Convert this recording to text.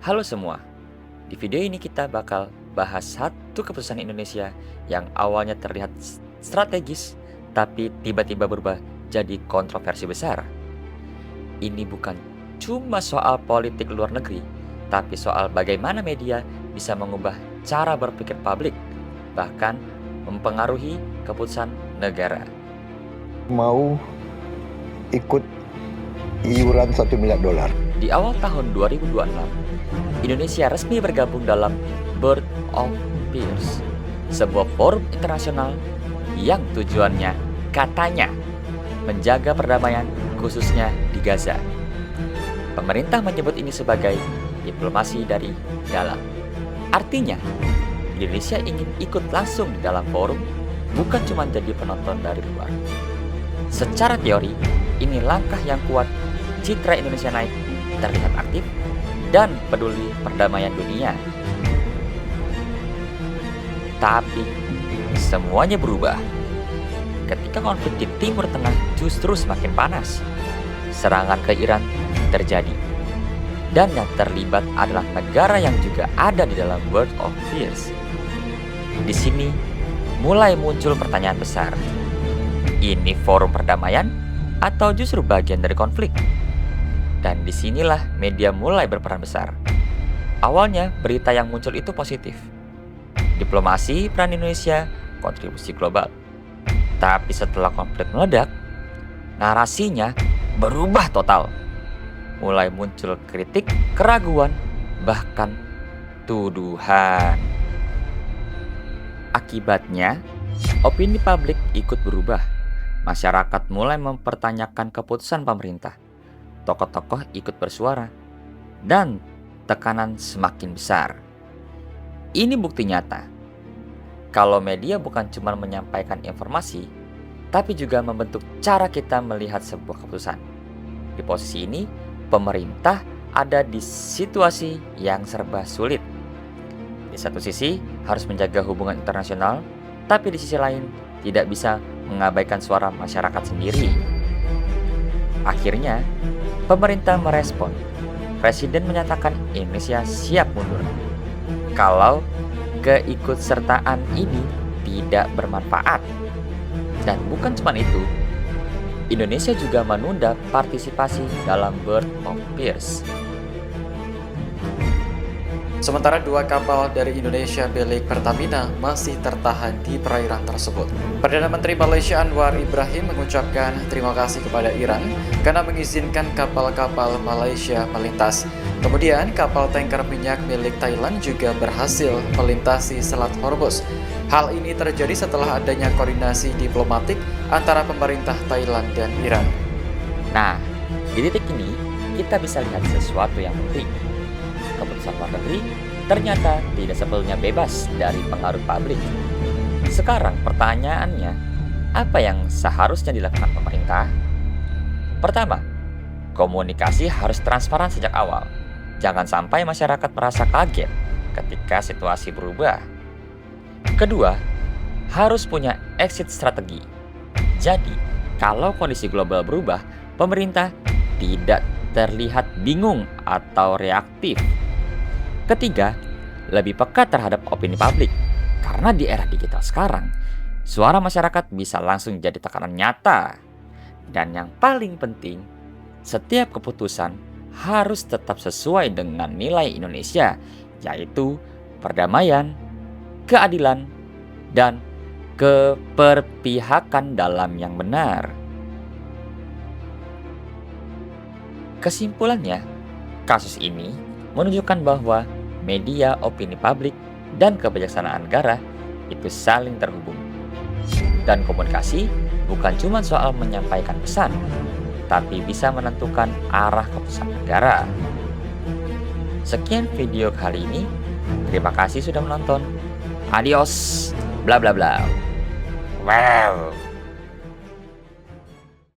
Halo semua, di video ini kita bakal bahas satu keputusan Indonesia yang awalnya terlihat strategis, tapi tiba-tiba berubah jadi kontroversi besar. Ini bukan cuma soal politik luar negeri, tapi soal bagaimana media bisa mengubah cara berpikir publik, bahkan mempengaruhi keputusan negara. Mau ikut iuran $1 miliar. Di awal tahun 2026, Indonesia resmi bergabung dalam Board of Peers, sebuah forum internasional yang tujuannya katanya menjaga perdamaian khususnya di Gaza. Pemerintah menyebut ini sebagai diplomasi dari dalam. Artinya, Indonesia ingin ikut langsung di dalam forum, bukan cuma jadi penonton dari luar. Secara teori, ini langkah yang kuat, citra Indonesia naik, terlihat aktif, dan peduli perdamaian dunia. Tapi, semuanya berubah ketika konflik di Timur Tengah justru semakin panas. Serangan ke Iran terjadi, dan yang terlibat adalah negara yang juga ada di dalam World of Peers. Di sini mulai muncul pertanyaan besar. Ini forum perdamaian atau justru bagian dari konflik? Dan disinilah media mulai berperan besar. Awalnya berita yang muncul itu positif. Diplomasi peran Indonesia, kontribusi global. Tapi setelah konflik meledak, narasinya berubah total. Mulai muncul kritik, keraguan, bahkan tuduhan. Akibatnya, opini publik ikut berubah. Masyarakat mulai mempertanyakan keputusan pemerintah. Tokoh-tokoh ikut bersuara, dan tekanan semakin besar. Ini bukti nyata kalau media bukan cuma menyampaikan informasi, tapi juga membentuk cara kita melihat sebuah keputusan. Di posisi ini, pemerintah ada di situasi yang serba sulit. Di satu sisi harus menjaga hubungan internasional, tapi di sisi lain tidak bisa mengabaikan suara masyarakat sendiri. Akhirnya, pemerintah merespon. Presiden menyatakan Indonesia siap mundur kalau keikutsertaan ini tidak bermanfaat. Dan bukan cuma itu, Indonesia juga menunda partisipasi dalam Board of Peers. Sementara 2 kapal dari Indonesia milik Pertamina masih tertahan di perairan tersebut. Perdana Menteri Malaysia Anwar Ibrahim mengucapkan terima kasih kepada Iran karena mengizinkan kapal-kapal Malaysia melintas. Kemudian kapal tanker minyak milik Thailand juga berhasil melintasi Selat Hormuz. Hal ini terjadi setelah adanya koordinasi diplomatik antara pemerintah Thailand dan Iran. Nah, di titik ini kita bisa lihat sesuatu yang penting. Keputusan luar negeri ternyata tidak sepenuhnya bebas dari pengaruh publik. Sekarang pertanyaannya, apa yang seharusnya dilakukan pemerintah? Pertama, komunikasi harus transparan sejak awal. Jangan sampai masyarakat merasa kaget ketika situasi berubah. Kedua, harus punya exit strategi. Jadi, kalau kondisi global berubah, pemerintah tidak terlihat bingung atau reaktif. Ketiga, lebih peka terhadap opini publik. Karena di era digital sekarang, suara masyarakat bisa langsung jadi tekanan nyata. Dan yang paling penting, setiap keputusan harus tetap sesuai dengan nilai Indonesia, yaitu perdamaian, keadilan, dan keberpihakan dalam yang benar. Kesimpulannya, kasus ini menunjukkan bahwa media, opini publik, dan kebijaksanaan negara itu saling terhubung. Dan komunikasi bukan cuma soal menyampaikan pesan, tapi bisa menentukan arah keputusan negara. Sekian video kali ini. Terima kasih sudah menonton. Adios, bla bla bla. Wow.